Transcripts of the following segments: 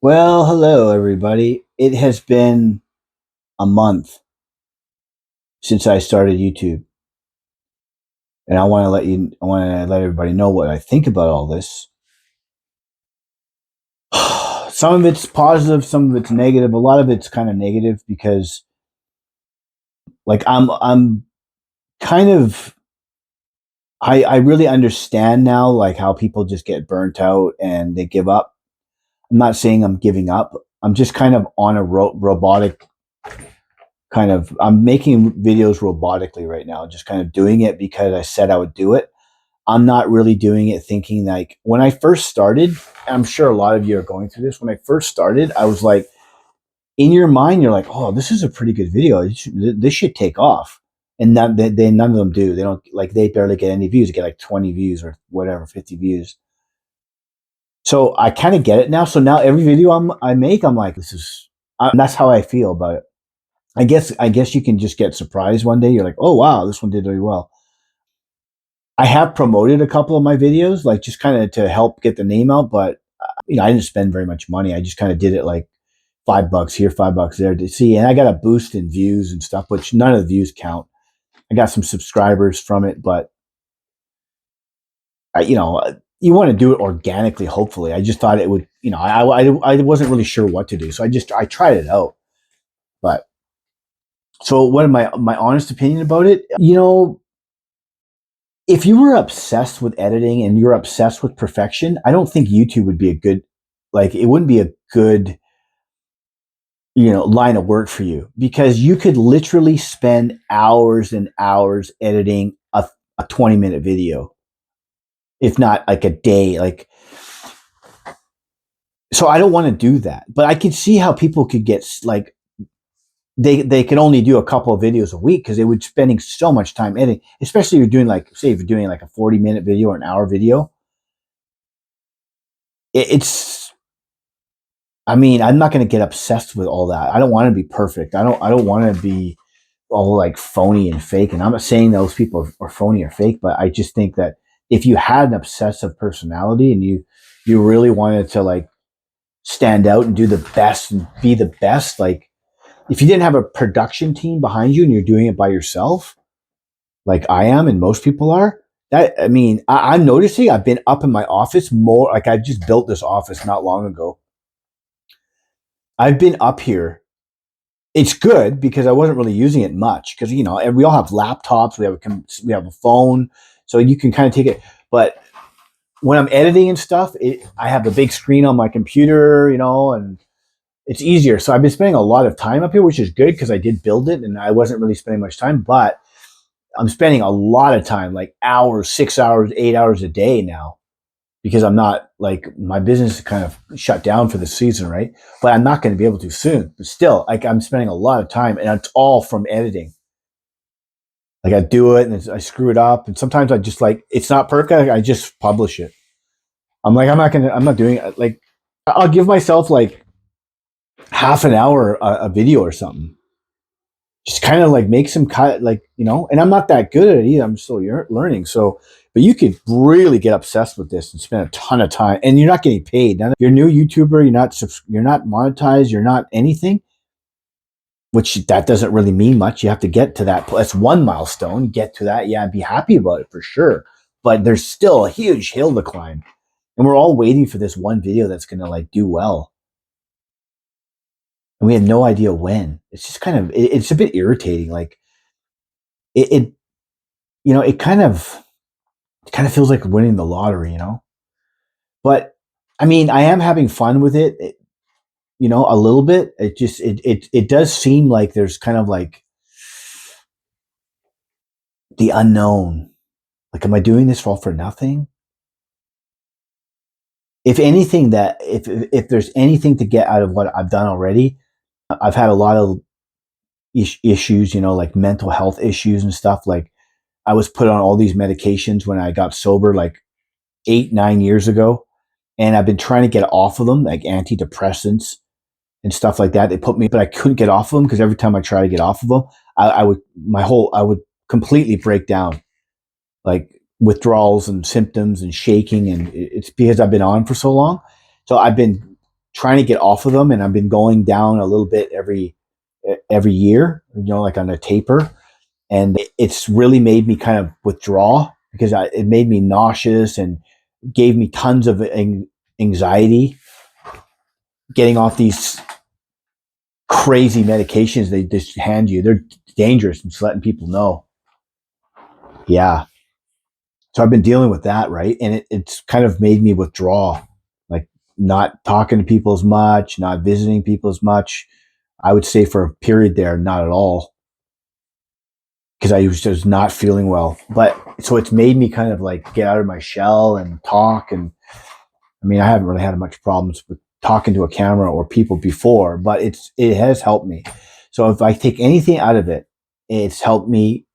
Well, hello everybody. It has been a month since I started YouTube, and I want to let everybody know what I think about all this. Some of it's positive, some of it's negative. A lot of it's kind of negative because, I'm kind of, I really understand now, like how people just get burnt out and they give up. I'm not saying I'm giving up. I'm just kind of on a robotic kind of. I'm making videos robotically right now, just kind of doing it because I said I would do it. I'm not really doing it thinking like when I first started, I'm sure a lot of you are going through this. When I first started, I was like, in your mind, you're like, oh, this is a pretty good video. This should take off. And none of them do. They don't like, they barely get any views. They get like 20 views or whatever, 50 views. So I kind of get it now. So now every video I make, I'm like, that's how I feel about it. I guess you can just get surprised one day. You're like, oh, wow, this one did really well. I have promoted a couple of my videos, like just kind of to help get the name out, but I didn't spend very much money. I just kind of did it like $5 here, $5 there to see, and I got a boost in views and stuff, which none of the views count. I got some subscribers from it, but you want to do it organically. Hopefully, I just thought it would. I wasn't really sure what to do, so I tried it out. But so, what am my honest opinion about it? If you were obsessed with editing and you're obsessed with perfection, I don't think YouTube would be a good, like, it wouldn't be a good, line of work for you because you could literally spend hours and hours editing a 20-minute video, if not like a day. Like, so I don't want to do that, but I could see how people could get like, they could only do a couple of videos a week because they would spending so much time editing, especially if you're doing like, say, if you're doing like a 40-minute video or an hour video. It's I mean, I'm not going to get obsessed with all that. I don't want to be perfect. I don't want to be all like phony and fake. And I'm not saying those people are phony or fake, but I just think that if you had an obsessive personality and you really wanted to like stand out and do the best and be the best, like if you didn't have a production team behind you and you're doing it by yourself, like I am and most people are, I'm noticing I've been up in my office more. Like I just built this office not long ago. I've been up here. It's good because I wasn't really using it much because we all have laptops, we have a phone, so you can kind of take it. But when I'm editing and stuff, I have the big screen on my computer, and it's easier. So I've been spending a lot of time up here, which is good because I did build it and I wasn't really spending much time, but I'm spending a lot of time, like hours, 6 hours, 8 hours a day now because I'm not like my business is kind of shut down for the season, right? But I'm not going to be able to soon. But still, like I'm spending a lot of time, and it's all from editing. Like I do it and I screw it up, and sometimes I just like it's not perfect. I just publish it. I'm like I'm not doing it. Like I'll give myself like half an hour a video or something. Just kind of like make some cut, like and I'm not that good at it either. I'm still learning. So, but you could really get obsessed with this and spend a ton of time, and you're not getting paid. You're a new YouTuber. You're not monetized. You're not anything. Which that doesn't really mean much. You have to get to that. That's one milestone. Get to that, yeah, and be happy about it for sure. But there's still a huge hill to climb, and we're all waiting for this one video that's going to like do well, and we have no idea when. It's just kind of it's a bit irritating. Like it it kind of feels like winning the lottery. But I mean, I am having fun with it, a little bit. It does seem like there's kind of like the unknown. Like, am I doing this all for nothing? If anything, if there's anything to get out of what I've done already, I've had a lot of issues, like mental health issues and stuff. Like, I was put on all these medications when I got sober, like 8, 9 years ago, and I've been trying to get off of them, like antidepressants and stuff like that. They put me, but I couldn't get off of them because every time I try to get off of them, I would completely break down, like withdrawals and symptoms and shaking, and it's because I've been on for so long. So I've been trying to get off of them, and I've been going down a little bit every year, like on a taper, and it's really made me kind of withdraw because it made me nauseous and gave me tons of anxiety getting off these crazy medications they just hand you. They're dangerous. I'm just letting people know. Yeah. So I've been dealing with that, right? And it's kind of made me withdraw, like not talking to people as much, not visiting people as much. I would say for a period there, not at all, because I was just not feeling well. But so it's made me kind of like get out of my shell and talk. And I mean, I haven't really had much problems with talking to a camera or people before, but it has helped me. So if I take anything out of it, it's helped me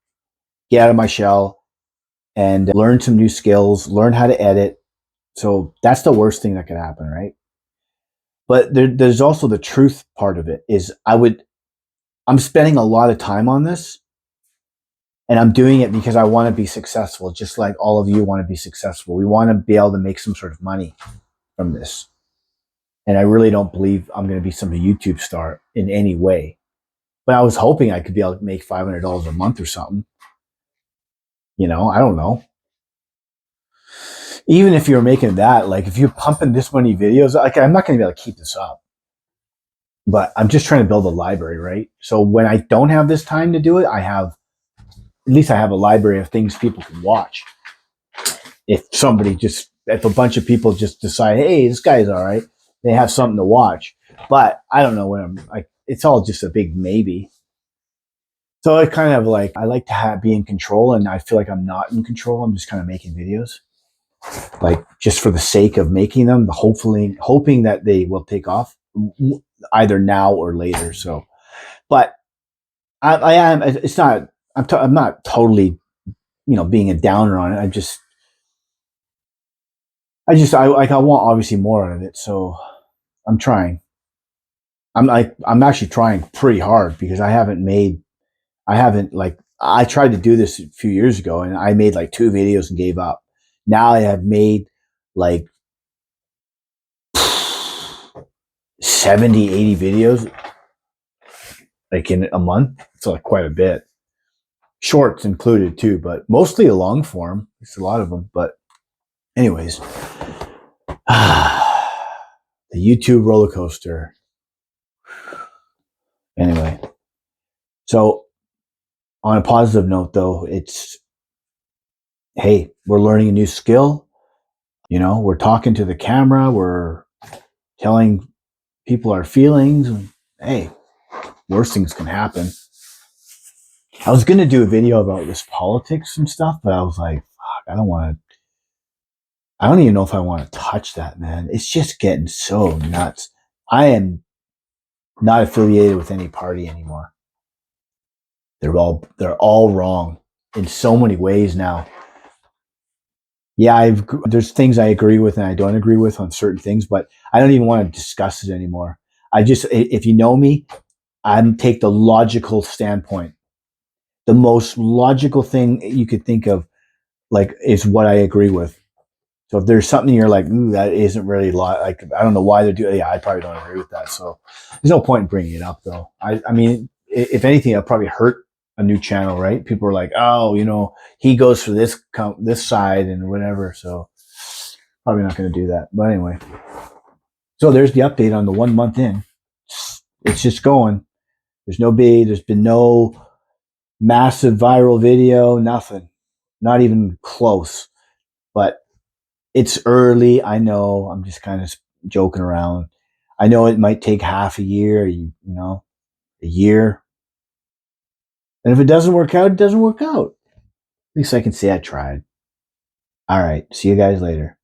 get out of my shell and learn some new skills, learn how to edit. So that's the worst thing that could happen, right? But there's also the truth part of it is I'm spending a lot of time on this, and I'm doing it because I want to be successful, just like all of you want to be successful. We want to be able to make some sort of money from this. And I really don't believe I'm going to be some YouTube star in any way. But I was hoping I could be able to make $500 a month or something. I don't know. Even if you're making that, like if you're pumping this many videos, like I'm not going to be able to keep this up. But I'm just trying to build a library, right? So when I don't have this time to do it, at least I have a library of things people can watch. If a bunch of people just decide, hey, this guy's all right, they have something to watch. But I don't know when it's all just a big maybe. So I kind of like, I like to be in control, and I feel like I'm not in control. I'm just kind of making videos, like just for the sake of making them, hoping that they will take off either now or later. So, but I am, it's not, I'm not totally, being a downer on it. I want obviously more out of it. So I'm trying. I'm actually trying pretty hard because I tried to do this a few years ago and I made like 2 videos and gave up. Now I have made like 70, 80 videos like in a month. It's like quite a bit. Shorts included too, but mostly a long form. It's a lot of them. But anyways, the YouTube roller coaster. Anyway, so on a positive note though, hey, we're learning a new skill. We're talking to the camera. We're telling people our feelings. Hey, worse things can happen. I was going to do a video about this politics and stuff, but I was like, fuck, I don't even know if I want to touch that, man. It's just getting so nuts. I am not affiliated with any party anymore. They're all wrong in so many ways now. Yeah, there's things I agree with and I don't agree with on certain things, but I don't even want to discuss it anymore. If you know me, I take the logical standpoint. The most logical thing you could think of, like, is what I agree with. So if there's something you're like, ooh, that isn't really like, I don't know why they're doing it. Yeah, I probably don't agree with that. So there's no point in bringing it up, though. I mean, if anything, it'll probably hurt a new channel, right? People are like, oh, he goes for this side and whatever. So probably not going to do that. But anyway, so there's the update on the 1 month in. It's just going. There's been no massive viral video, nothing, not even close. But it's early. I know. I'm just kind of joking around. I know it might take half a year, a year. And if it doesn't work out, it doesn't work out. At least I can say I tried. All right. See you guys later.